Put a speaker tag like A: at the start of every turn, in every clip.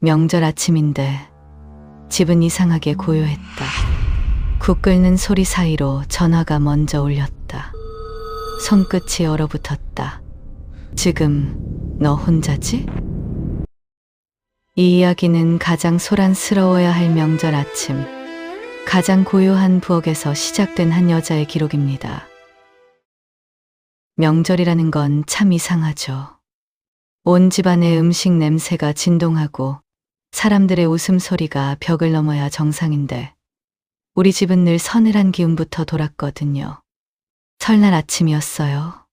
A: 명절 아침인데 집은 이상하게 고요했다. 국 끓는 소리 사이로 전화가 먼저 울렸다. 손끝이 얼어붙었다. 지금 너 혼자지? 이 이야기는 가장 소란스러워야 할 명절 아침, 가장 고요한 부엌에서 시작된 한 여자의 기록입니다. 명절이라는 건 참 이상하죠. 온 집안의 음식 냄새가 진동하고 사람들의 웃음소리가 벽을 넘어야 정상인데 우리 집은 늘 서늘한 기운부터 돌았거든요. 설날 아침이었어요.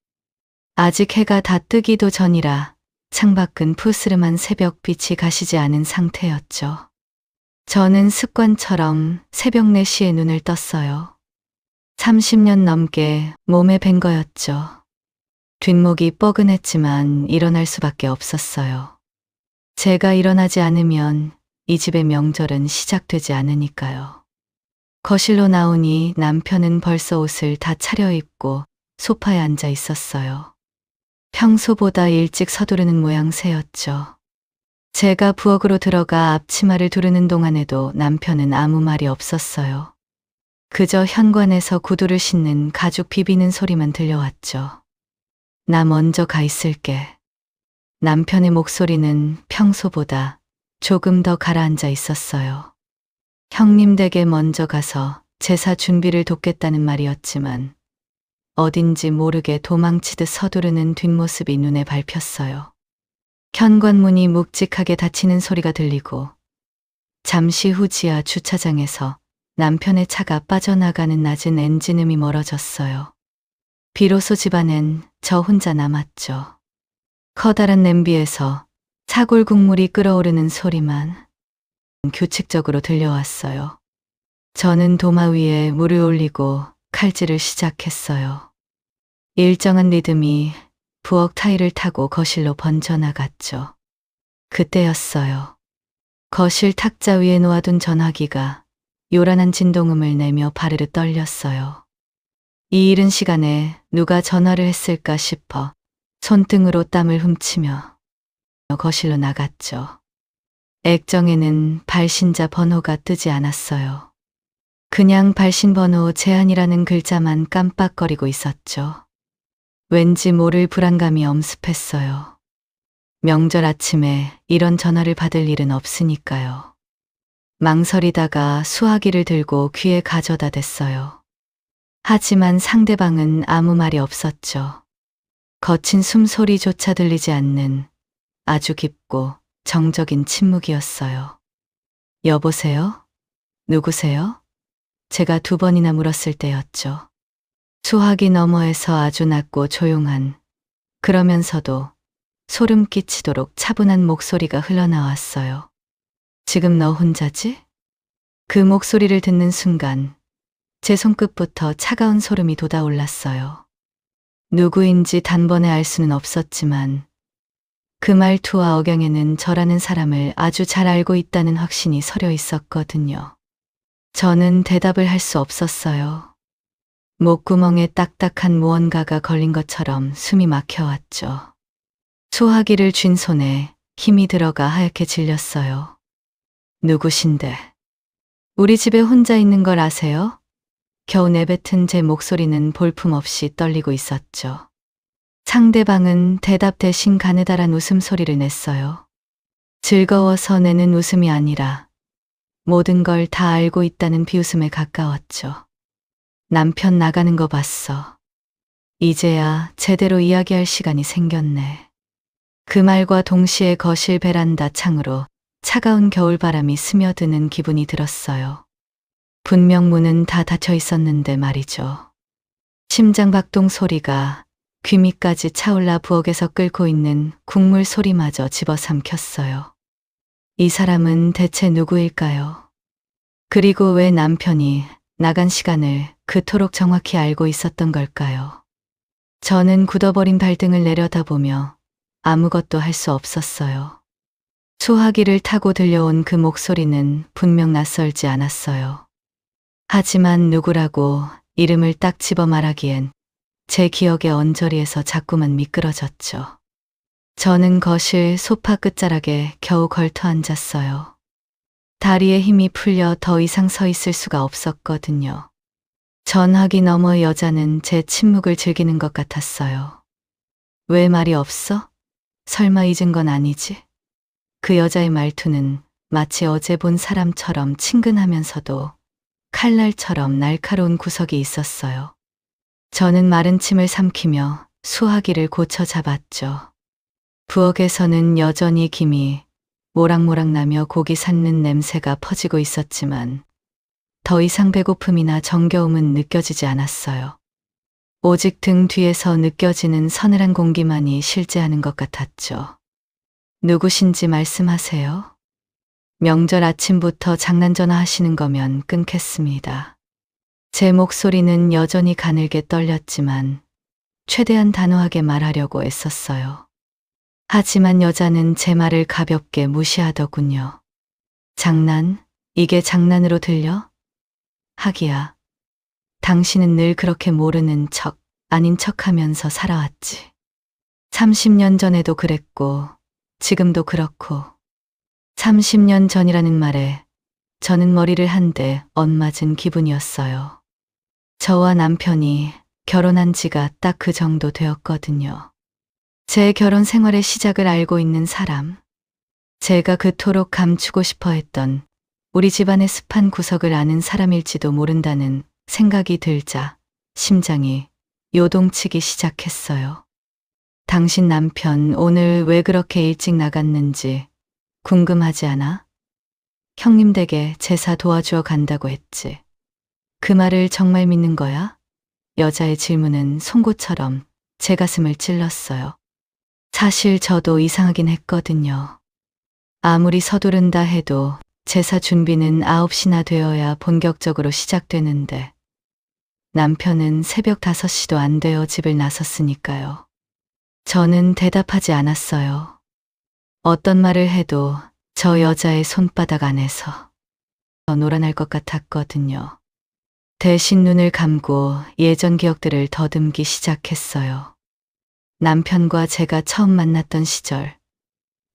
A: 아직 해가 다 뜨기도 전이라 창밖은 푸스름한 새벽빛이 가시지 않은 상태였죠. 저는 습관처럼 새벽 4시에 눈을 떴어요. 30년 넘게 몸에 밴 거였죠. 뒷목이 뻐근했지만 일어날 수밖에 없었어요. 제가 일어나지 않으면 이 집의 명절은 시작되지 않으니까요. 거실로 나오니 남편은 벌써 옷을 다 차려입고 소파에 앉아 있었어요. 평소보다 일찍 서두르는 모양새였죠. 제가 부엌으로 들어가 앞치마를 두르는 동안에도 남편은 아무 말이 없었어요. 그저 현관에서 구두를 신는 가죽 비비는 소리만 들려왔죠. 나 먼저 가 있을게. 남편의 목소리는 평소보다 조금 더 가라앉아 있었어요. 형님 댁에 먼저 가서 제사 준비를 돕겠다는 말이었지만 어딘지 모르게 도망치듯 서두르는 뒷모습이 눈에 밟혔어요. 현관문이 묵직하게 닫히는 소리가 들리고 잠시 후 지하 주차장에서 남편의 차가 빠져나가는 낮은 엔진음이 멀어졌어요. 비로소 집안엔 저 혼자 남았죠. 커다란 냄비에서 사골 국물이 끓어오르는 소리만 규칙적으로 들려왔어요. 저는 도마 위에 물을 올리고 칼질을 시작했어요. 일정한 리듬이 부엌 타일을 타고 거실로 번져나갔죠. 그때였어요. 거실 탁자 위에 놓아둔 전화기가 요란한 진동음을 내며 바르르 떨렸어요. 이 이른 시간에 누가 전화를 했을까 싶어 손등으로 땀을 훔치며 거실로 나갔죠. 액정에는 발신자 번호가 뜨지 않았어요. 그냥 발신 번호 제한이라는 글자만 깜빡거리고 있었죠. 왠지 모를 불안감이 엄습했어요. 명절 아침에 이런 전화를 받을 일은 없으니까요. 망설이다가 수화기를 들고 귀에 가져다 댔어요. 하지만 상대방은 아무 말이 없었죠. 거친 숨소리조차 들리지 않는 아주 깊고 정적인 침묵이었어요. 여보세요? 누구세요? 제가 2번이나 물었을 때였죠. 수화기 너머에서 아주 낮고 조용한, 그러면서도 소름 끼치도록 차분한 목소리가 흘러나왔어요. 지금 너 혼자지? 그 목소리를 듣는 순간 제 손끝부터 차가운 소름이 돋아올랐어요. 누구인지 단번에 알 수는 없었지만 그 말투와 억양에는 저라는 사람을 아주 잘 알고 있다는 확신이 서려 있었거든요. 저는 대답을 할 수 없었어요. 목구멍에 딱딱한 무언가가 걸린 것처럼 숨이 막혀왔죠. 수화기를 쥔 손에 힘이 들어가 하얗게 질렸어요. 누구신데? 우리 집에 혼자 있는 걸 아세요? 겨우 내뱉은 제 목소리는 볼품없이 떨리고 있었죠. 상대방은 대답 대신 가느다란 웃음소리를 냈어요. 즐거워서 내는 웃음이 아니라 모든 걸 다 알고 있다는 비웃음에 가까웠죠. 남편 나가는 거 봤어. 이제야 제대로 이야기할 시간이 생겼네. 그 말과 동시에 거실 베란다 창으로 차가운 겨울바람이 스며드는 기분이 들었어요. 분명 문은 다 닫혀 있었는데 말이죠. 심장박동 소리가 귀밑까지 차올라 부엌에서 끓고 있는 국물 소리마저 집어삼켰어요. 이 사람은 대체 누구일까요? 그리고 왜 남편이 나간 시간을 그토록 정확히 알고 있었던 걸까요? 저는 굳어버린 발등을 내려다보며 아무것도 할 수 없었어요. 수화기를 타고 들려온 그 목소리는 분명 낯설지 않았어요. 하지만 누구라고 이름을 딱 집어 말하기엔 제 기억의 언저리에서 자꾸만 미끄러졌죠. 저는 거실 소파 끝자락에 겨우 걸터 앉았어요. 다리에 힘이 풀려 더 이상 서 있을 수가 없었거든요. 전화기 너머 여자는 제 침묵을 즐기는 것 같았어요. 왜 말이 없어? 설마 잊은 건 아니지? 그 여자의 말투는 마치 어제 본 사람처럼 친근하면서도 칼날처럼 날카로운 구석이 있었어요. 저는 마른 침을 삼키며 수화기를 고쳐 잡았죠. 부엌에서는 여전히 김이 모락모락 나며 고기 삭는 냄새가 퍼지고 있었지만 더 이상 배고픔이나 정겨움은 느껴지지 않았어요. 오직 등 뒤에서 느껴지는 서늘한 공기만이 실제하는 것 같았죠. 누구신지 말씀하세요. 명절 아침부터 장난 전화하시는 거면 끊겠습니다. 제 목소리는 여전히 가늘게 떨렸지만 최대한 단호하게 말하려고 애썼어요. 하지만 여자는 제 말을 가볍게 무시하더군요. 장난? 이게 장난으로 들려? 하기야. 당신은 늘 그렇게 모르는 척, 아닌 척 하면서 살아왔지. 30년 전에도 그랬고, 지금도 그렇고. 30년 전이라는 말에 저는 머리를 한 대 엇맞은 기분이었어요. 저와 남편이 결혼한 지가 딱 그 정도 되었거든요. 제 결혼 생활의 시작을 알고 있는 사람. 제가 그토록 감추고 싶어 했던 우리 집안의 습한 구석을 아는 사람일지도 모른다는 생각이 들자 심장이 요동치기 시작했어요. 당신 남편 오늘 왜 그렇게 일찍 나갔는지 궁금하지 않아? 형님 댁에 제사 도와주어 간다고 했지. 그 말을 정말 믿는 거야? 여자의 질문은 송곳처럼 제 가슴을 찔렀어요. 사실 저도 이상하긴 했거든요. 아무리 서두른다 해도 제사 준비는 9시나 되어야 본격적으로 시작되는데 남편은 새벽 5시도 안 되어 집을 나섰으니까요. 저는 대답하지 않았어요. 어떤 말을 해도 저 여자의 손바닥 안에서 놀아날 것 같았거든요. 대신 눈을 감고 예전 기억들을 더듬기 시작했어요. 남편과 제가 처음 만났던 시절,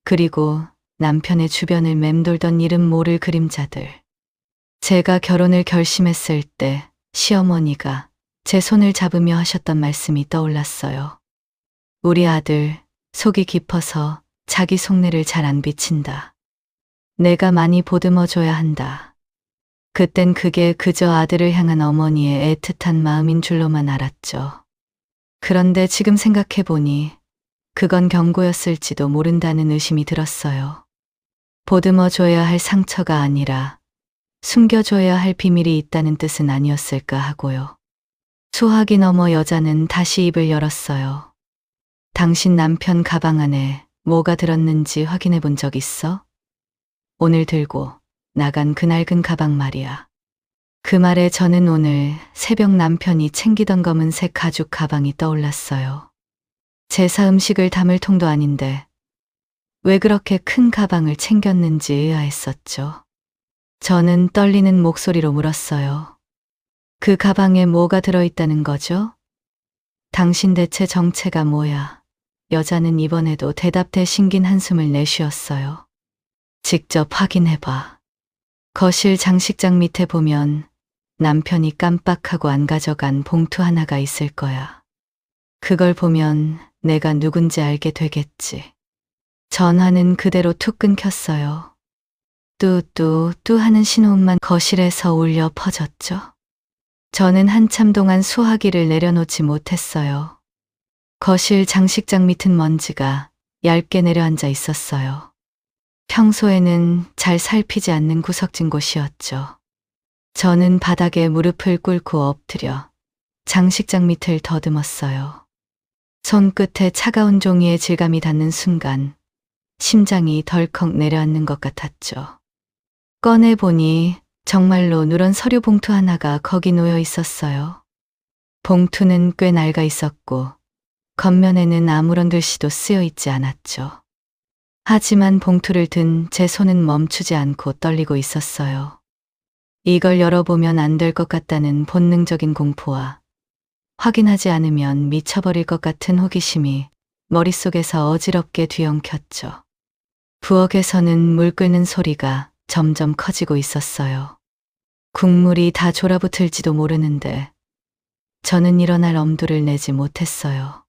A: 그리고 남편의 주변을 맴돌던 이름 모를 그림자들. 제가 결혼을 결심했을 때 시어머니가 제 손을 잡으며 하셨던 말씀이 떠올랐어요. 우리 아들, 속이 깊어서 자기 속내를 잘 안 비친다. 내가 많이 보듬어줘야 한다. 그땐 그게 그저 아들을 향한 어머니의 애틋한 마음인 줄로만 알았죠. 그런데 지금 생각해보니 그건 경고였을지도 모른다는 의심이 들었어요. 보듬어줘야 할 상처가 아니라 숨겨줘야 할 비밀이 있다는 뜻은 아니었을까 하고요. 수화기 너머 여자는 다시 입을 열었어요. 당신 남편 가방 안에 뭐가 들었는지 확인해 본 적 있어? 오늘 들고 나간 그 낡은 가방 말이야. 그 말에 저는 오늘 새벽 남편이 챙기던 검은색 가죽 가방이 떠올랐어요. 제사 음식을 담을 통도 아닌데 왜 그렇게 큰 가방을 챙겼는지 의아했었죠. 저는 떨리는 목소리로 물었어요. 그 가방에 뭐가 들어있다는 거죠? 당신 대체 정체가 뭐야? 여자는 이번에도 대답 대신 긴 한숨을 내쉬었어요. 직접 확인해봐. 거실 장식장 밑에 보면 남편이 깜빡하고 안 가져간 봉투 하나가 있을 거야. 그걸 보면 내가 누군지 알게 되겠지. 전화는 그대로 툭 끊겼어요. 뚜뚜뚜 하는 신호음만 거실에서 울려 퍼졌죠. 저는 한참 동안 수화기를 내려놓지 못했어요. 거실 장식장 밑은 먼지가 얇게 내려앉아 있었어요. 평소에는 잘 살피지 않는 구석진 곳이었죠. 저는 바닥에 무릎을 꿇고 엎드려 장식장 밑을 더듬었어요. 손끝에 차가운 종이의 질감이 닿는 순간 심장이 덜컥 내려앉는 것 같았죠. 꺼내보니 정말로 누런 서류 봉투 하나가 거기 놓여 있었어요. 봉투는 꽤 낡아 있었고 겉면에는 아무런 글씨도 쓰여 있지 않았죠. 하지만 봉투를 든 제 손은 멈추지 않고 떨리고 있었어요. 이걸 열어보면 안 될 것 같다는 본능적인 공포와 확인하지 않으면 미쳐버릴 것 같은 호기심이 머릿속에서 어지럽게 뒤엉켰죠. 부엌에서는 물 끓는 소리가 점점 커지고 있었어요. 국물이 다 졸아붙을지도 모르는데 저는 일어날 엄두를 내지 못했어요.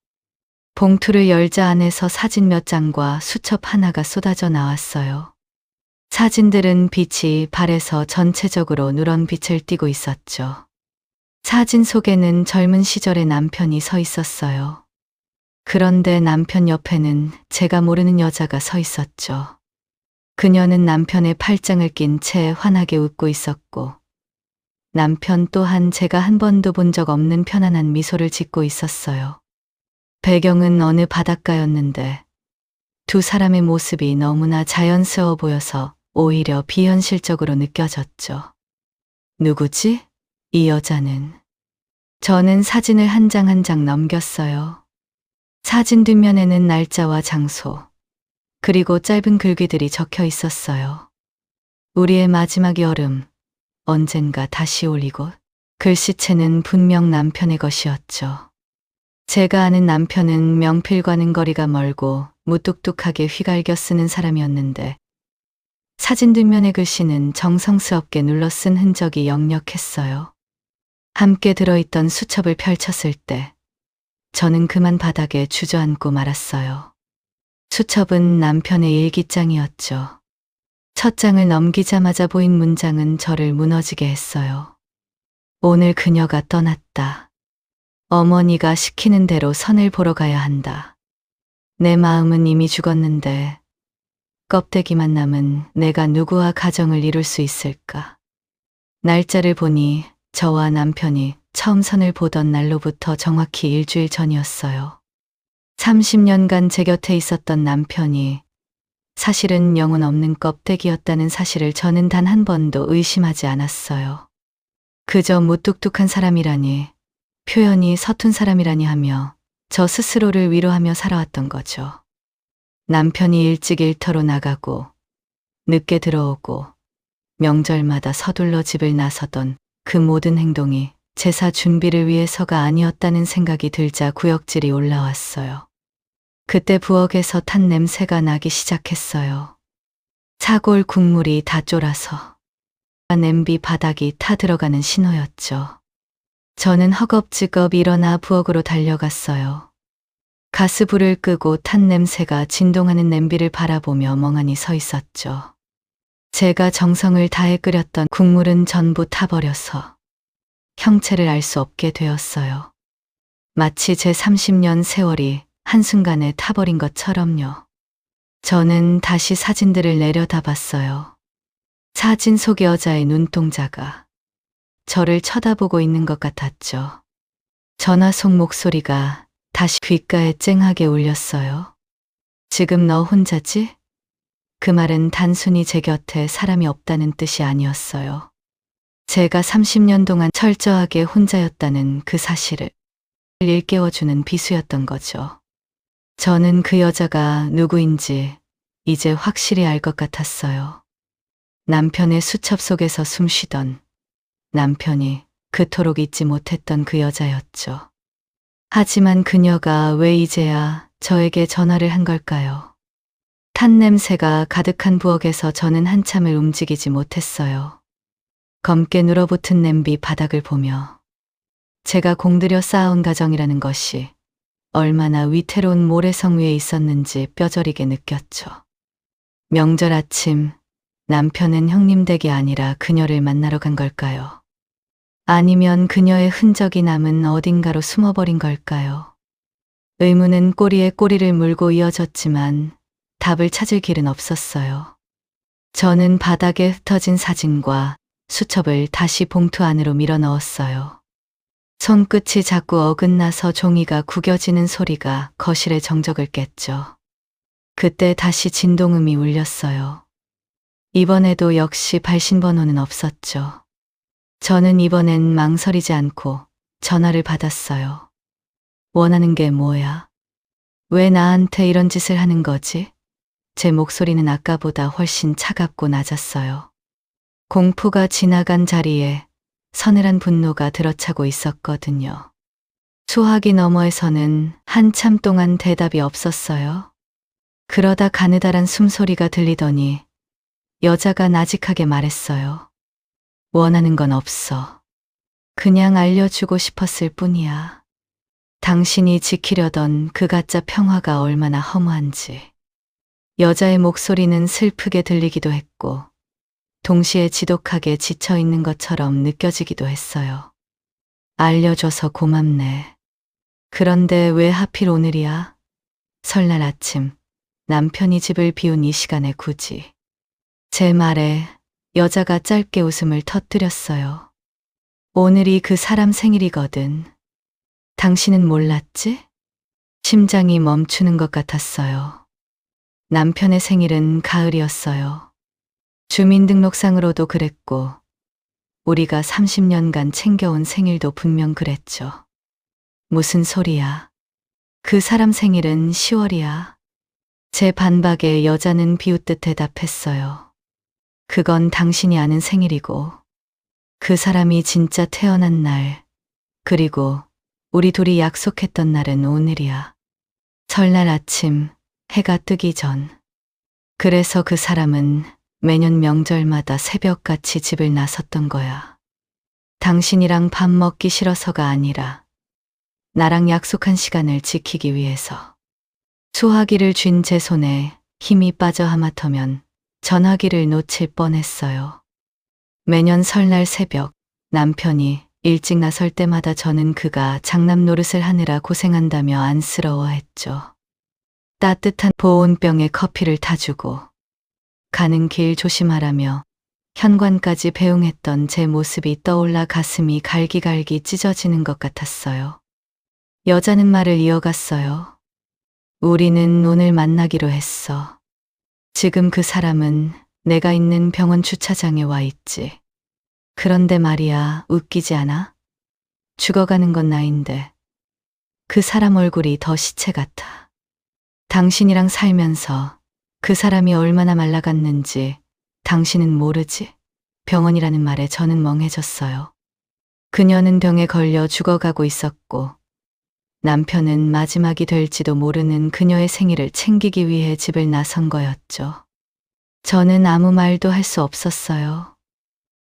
A: 봉투를 열자 안에서 사진 몇 장과 수첩 하나가 쏟아져 나왔어요. 사진들은 빛이 발에서 전체적으로 누런 빛을 띠고 있었죠. 사진 속에는 젊은 시절의 남편이 서 있었어요. 그런데 남편 옆에는 제가 모르는 여자가 서 있었죠. 그녀는 남편의 팔짱을 낀 채 환하게 웃고 있었고, 남편 또한 제가 한 번도 본 적 없는 편안한 미소를 짓고 있었어요. 배경은 어느 바닷가였는데 두 사람의 모습이 너무나 자연스러워 보여서 오히려 비현실적으로 느껴졌죠. 누구지? 이 여자는. 저는 사진을 한 장 한 장 넘겼어요. 사진 뒷면에는 날짜와 장소, 그리고 짧은 글귀들이 적혀 있었어요. 우리의 마지막 여름, 언젠가 다시 올 이곳. 글씨체는 분명 남편의 것이었죠. 제가 아는 남편은 명필과는 거리가 멀고 무뚝뚝하게 휘갈겨 쓰는 사람이었는데 사진 뒷면의 글씨는 정성스럽게 눌러 쓴 흔적이 역력했어요. 함께 들어있던 수첩을 펼쳤을 때 저는 그만 바닥에 주저앉고 말았어요. 수첩은 남편의 일기장이었죠. 첫 장을 넘기자마자 보인 문장은 저를 무너지게 했어요. 오늘 그녀가 떠났다. 어머니가 시키는 대로 선을 보러 가야 한다. 내 마음은 이미 죽었는데 껍데기만 남은 내가 누구와 가정을 이룰 수 있을까? 날짜를 보니 저와 남편이 처음 선을 보던 날로부터 정확히 일주일 전이었어요. 30년간 제 곁에 있었던 남편이 사실은 영혼 없는 껍데기였다는 사실을 저는 단 한 번도 의심하지 않았어요. 그저 무뚝뚝한 사람이라니, 표현이 서툰 사람이라니 하며 저 스스로를 위로하며 살아왔던 거죠. 남편이 일찍 일터로 나가고 늦게 들어오고 명절마다 서둘러 집을 나서던 그 모든 행동이 제사 준비를 위해서가 아니었다는 생각이 들자 구역질이 올라왔어요. 그때 부엌에서 탄 냄새가 나기 시작했어요. 사골 국물이 다 쫄아서 냄비 바닥이 타 들어가는 신호였죠. 저는 허겁지겁 일어나 부엌으로 달려갔어요. 가스불을 끄고 탄 냄새가 진동하는 냄비를 바라보며 멍하니 서 있었죠. 제가 정성을 다해 끓였던 국물은 전부 타버려서 형체를 알 수 없게 되었어요. 마치 제 30년 세월이 한순간에 타버린 것처럼요. 저는 다시 사진들을 내려다봤어요. 사진 속 여자의 눈동자가 저를 쳐다보고 있는 것 같았죠. 전화 속 목소리가 다시 귓가에 쨍하게 울렸어요. 지금 너 혼자지? 그 말은 단순히 제 곁에 사람이 없다는 뜻이 아니었어요. 제가 30년 동안 철저하게 혼자였다는 그 사실을 일깨워주는 비수였던 거죠. 저는 그 여자가 누구인지 이제 확실히 알 것 같았어요. 남편의 수첩 속에서 숨쉬던, 남편이 그토록 잊지 못했던 그 여자였죠. 하지만 그녀가 왜 이제야 저에게 전화를 한 걸까요? 탄 냄새가 가득한 부엌에서 저는 한참을 움직이지 못했어요. 검게 눌어붙은 냄비 바닥을 보며 제가 공들여 쌓아온 가정이라는 것이 얼마나 위태로운 모래성 위에 있었는지 뼈저리게 느꼈죠. 명절 아침, 남편은 형님 댁이 아니라 그녀를 만나러 간 걸까요? 아니면 그녀의 흔적이 남은 어딘가로 숨어버린 걸까요? 의문은 꼬리에 꼬리를 물고 이어졌지만 답을 찾을 길은 없었어요. 저는 바닥에 흩어진 사진과 수첩을 다시 봉투 안으로 밀어 넣었어요. 손끝이 자꾸 어긋나서 종이가 구겨지는 소리가 거실의 정적을 깼죠. 그때 다시 진동음이 울렸어요. 이번에도 역시 발신번호는 없었죠. 저는 이번엔 망설이지 않고 전화를 받았어요. 원하는 게 뭐야? 왜 나한테 이런 짓을 하는 거지? 제 목소리는 아까보다 훨씬 차갑고 낮았어요. 공포가 지나간 자리에 서늘한 분노가 들어차고 있었거든요. 수화기 너머에서는 한참 동안 대답이 없었어요. 그러다 가느다란 숨소리가 들리더니 여자가 나직하게 말했어요. 원하는 건 없어. 그냥 알려주고 싶었을 뿐이야. 당신이 지키려던 그 가짜 평화가 얼마나 허무한지. 여자의 목소리는 슬프게 들리기도 했고, 동시에 지독하게 지쳐 있는 것처럼 느껴지기도 했어요. 알려줘서 고맙네. 그런데 왜 하필 오늘이야? 설날 아침, 남편이 집을 비운 이 시간에 굳이. 제 말에 여자가 짧게 웃음을 터뜨렸어요. 오늘이 그 사람 생일이거든. 당신은 몰랐지? 심장이 멈추는 것 같았어요. 남편의 생일은 가을이었어요. 주민등록상으로도 그랬고, 우리가 30년간 챙겨온 생일도 분명 그랬죠. 무슨 소리야? 그 사람 생일은 10월이야. 제 반박에 여자는 비웃듯 대답했어요. 그건 당신이 아는 생일이고, 그 사람이 진짜 태어난 날, 그리고 우리 둘이 약속했던 날은 오늘이야. 설날 아침, 해가 뜨기 전. 그래서 그 사람은 매년 명절마다 새벽같이 집을 나섰던 거야. 당신이랑 밥 먹기 싫어서가 아니라 나랑 약속한 시간을 지키기 위해서. 수화기를 쥔 제 손에 힘이 빠져 하마터면 전화기를 놓칠 뻔했어요. 매년 설날 새벽 남편이 일찍 나설 때마다 저는 그가 장남 노릇을 하느라 고생한다며 안쓰러워했죠. 따뜻한 보온병에 커피를 타주고 가는 길 조심하라며 현관까지 배웅했던 제 모습이 떠올라 가슴이 갈기갈기 찢어지는 것 같았어요. 여자는 말을 이어갔어요. 우리는 오늘 만나기로 했어. 지금 그 사람은 내가 있는 병원 주차장에 와 있지. 그런데 말이야, 웃기지 않아? 죽어가는 건 나인데 그 사람 얼굴이 더 시체 같아. 당신이랑 살면서 그 사람이 얼마나 말라갔는지 당신은 모르지? 병원이라는 말에 저는 멍해졌어요. 그녀는 병에 걸려 죽어가고 있었고 남편은 마지막이 될지도 모르는 그녀의 생일을 챙기기 위해 집을 나선 거였죠. 저는 아무 말도 할 수 없었어요.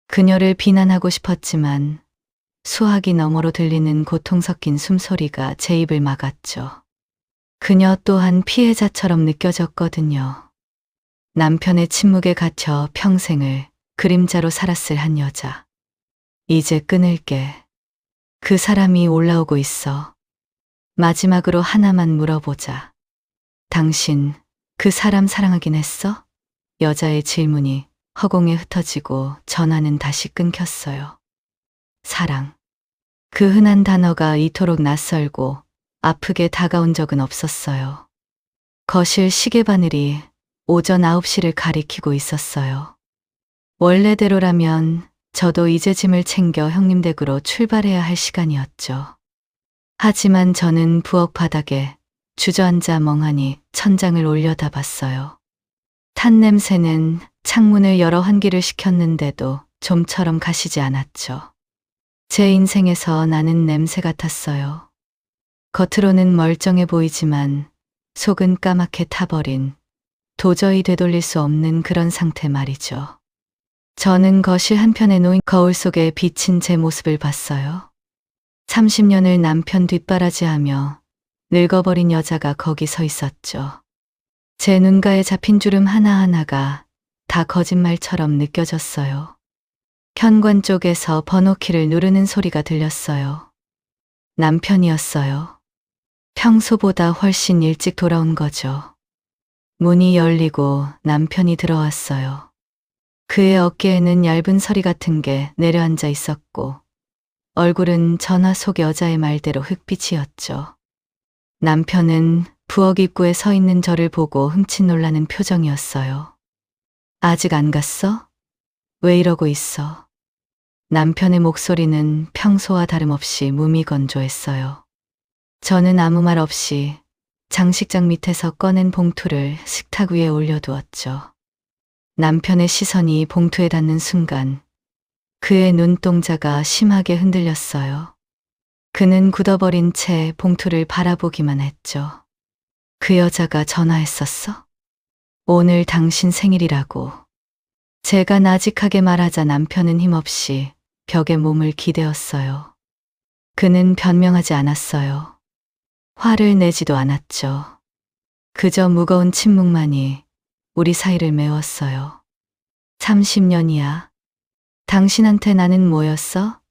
A: 그녀를 비난하고 싶었지만 수화기 너머로 들리는 고통 섞인 숨소리가 제 입을 막았죠. 그녀 또한 피해자처럼 느껴졌거든요. 남편의 침묵에 갇혀 평생을 그림자로 살았을 한 여자. 이제 끊을게. 그 사람이 올라오고 있어. 마지막으로 하나만 물어보자. 당신 그 사람 사랑하긴 했어? 여자의 질문이 허공에 흩어지고 전화는 다시 끊겼어요. 사랑. 그 흔한 단어가 이토록 낯설고 아프게 다가온 적은 없었어요. 거실 시계바늘이 오전 9시를 가리키고 있었어요. 원래대로라면 저도 이제 짐을 챙겨 형님 댁으로 출발해야 할 시간이었죠. 하지만 저는 부엌 바닥에 주저앉아 멍하니 천장을 올려다봤어요. 탄 냄새는 창문을 열어 환기를 시켰는데도 좀처럼 가시지 않았죠. 제 인생에서 나는 냄새 같았어요. 겉으로는 멀쩡해 보이지만 속은 까맣게 타버린, 도저히 되돌릴 수 없는 그런 상태 말이죠. 저는 거실 한편에 놓인 거울 속에 비친 제 모습을 봤어요. 30년을 남편 뒷바라지하며 늙어버린 여자가 거기 서 있었죠. 제 눈가에 잡힌 주름 하나하나가 다 거짓말처럼 느껴졌어요. 현관 쪽에서 번호키를 누르는 소리가 들렸어요. 남편이었어요. 평소보다 훨씬 일찍 돌아온 거죠. 문이 열리고 남편이 들어왔어요. 그의 어깨에는 얇은 서리 같은 게 내려앉아 있었고 얼굴은 전화 속 여자의 말대로 흑빛이었죠. 남편은 부엌 입구에 서 있는 저를 보고 흠칫 놀라는 표정이었어요. 아직 안 갔어? 왜 이러고 있어? 남편의 목소리는 평소와 다름없이 무미건조했어요. 저는 아무 말 없이 장식장 밑에서 꺼낸 봉투를 식탁 위에 올려두었죠. 남편의 시선이 봉투에 닿는 순간 그의 눈동자가 심하게 흔들렸어요. 그는 굳어버린 채 봉투를 바라보기만 했죠. 그 여자가 전화했었어? 오늘 당신 생일이라고. 제가 나직하게 말하자 남편은 힘없이 벽에 몸을 기대었어요. 그는 변명하지 않았어요. 화를 내지도 않았죠. 그저 무거운 침묵만이 우리 사이를 메웠어요. 30년이야. 당신한테 나는 뭐였어?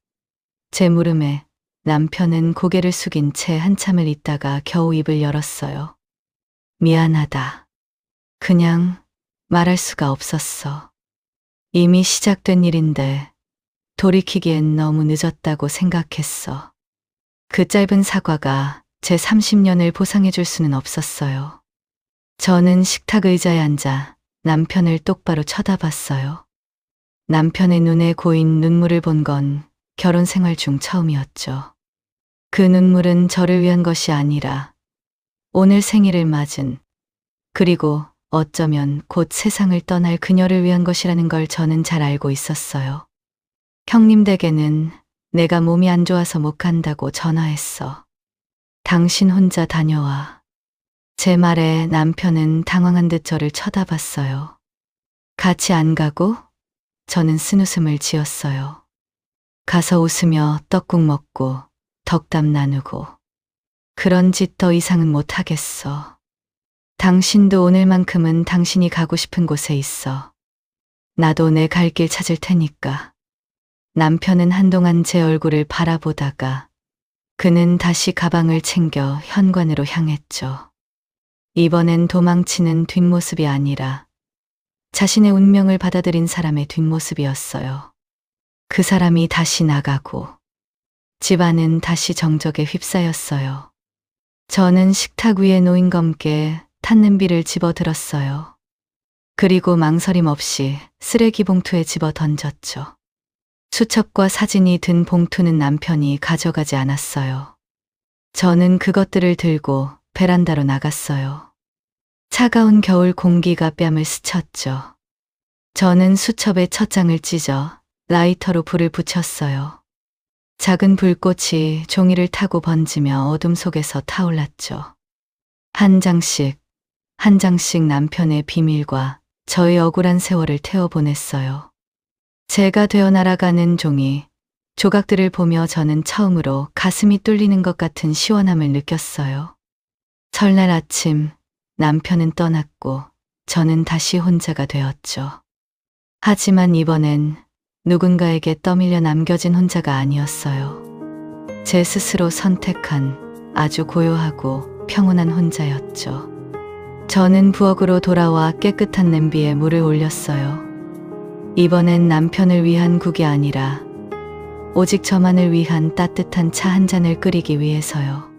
A: 제 물음에 남편은 고개를 숙인 채 한참을 있다가 겨우 입을 열었어요. 미안하다. 그냥 말할 수가 없었어. 이미 시작된 일인데 돌이키기엔 너무 늦었다고 생각했어. 그 짧은 사과가 제 30년을 보상해줄 수는 없었어요. 저는 식탁 의자에 앉아 남편을 똑바로 쳐다봤어요. 남편의 눈에 고인 눈물을 본 건 결혼 생활 중 처음이었죠. 그 눈물은 저를 위한 것이 아니라 오늘 생일을 맞은, 그리고 어쩌면 곧 세상을 떠날 그녀를 위한 것이라는 걸 저는 잘 알고 있었어요. 형님 댁에는 내가 몸이 안 좋아서 못 간다고 전화했어. 당신 혼자 다녀와. 제 말에 남편은 당황한 듯 저를 쳐다봤어요. 같이 안 가고? 저는 쓴웃음을 지었어요. 가서 웃으며 떡국 먹고 덕담 나누고. 그런 짓 더 이상은 못 하겠어. 당신도 오늘만큼은 당신이 가고 싶은 곳에 있어. 나도 내 갈 길 찾을 테니까. 남편은 한동안 제 얼굴을 바라보다가 그는 다시 가방을 챙겨 현관으로 향했죠. 이번엔 도망치는 뒷모습이 아니라 자신의 운명을 받아들인 사람의 뒷모습이었어요. 그 사람이 다시 나가고 집안은 다시 정적에 휩싸였어요. 저는 식탁 위에 놓인 검게 탄 냄비를 집어들었어요. 그리고 망설임 없이 쓰레기 봉투에 집어 던졌죠. 수첩과 사진이 든 봉투는 남편이 가져가지 않았어요. 저는 그것들을 들고 베란다로 나갔어요. 차가운 겨울 공기가 뺨을 스쳤죠. 저는 수첩에 첫 장을 찢어 라이터로 불을 붙였어요. 작은 불꽃이 종이를 타고 번지며 어둠 속에서 타올랐죠. 한 장씩, 한 장씩 남편의 비밀과 저의 억울한 세월을 태워보냈어요. 제가 되어 날아가는 종이, 조각들을 보며 저는 처음으로 가슴이 뚫리는 것 같은 시원함을 느꼈어요. 설날 아침, 남편은 떠났고 저는 다시 혼자가 되었죠. 하지만 이번엔 누군가에게 떠밀려 남겨진 혼자가 아니었어요. 제 스스로 선택한 아주 고요하고 평온한 혼자였죠. 저는 부엌으로 돌아와 깨끗한 냄비에 물을 올렸어요. 이번엔 남편을 위한 국이 아니라 오직 저만을 위한 따뜻한 차 한 잔을 끓이기 위해서요.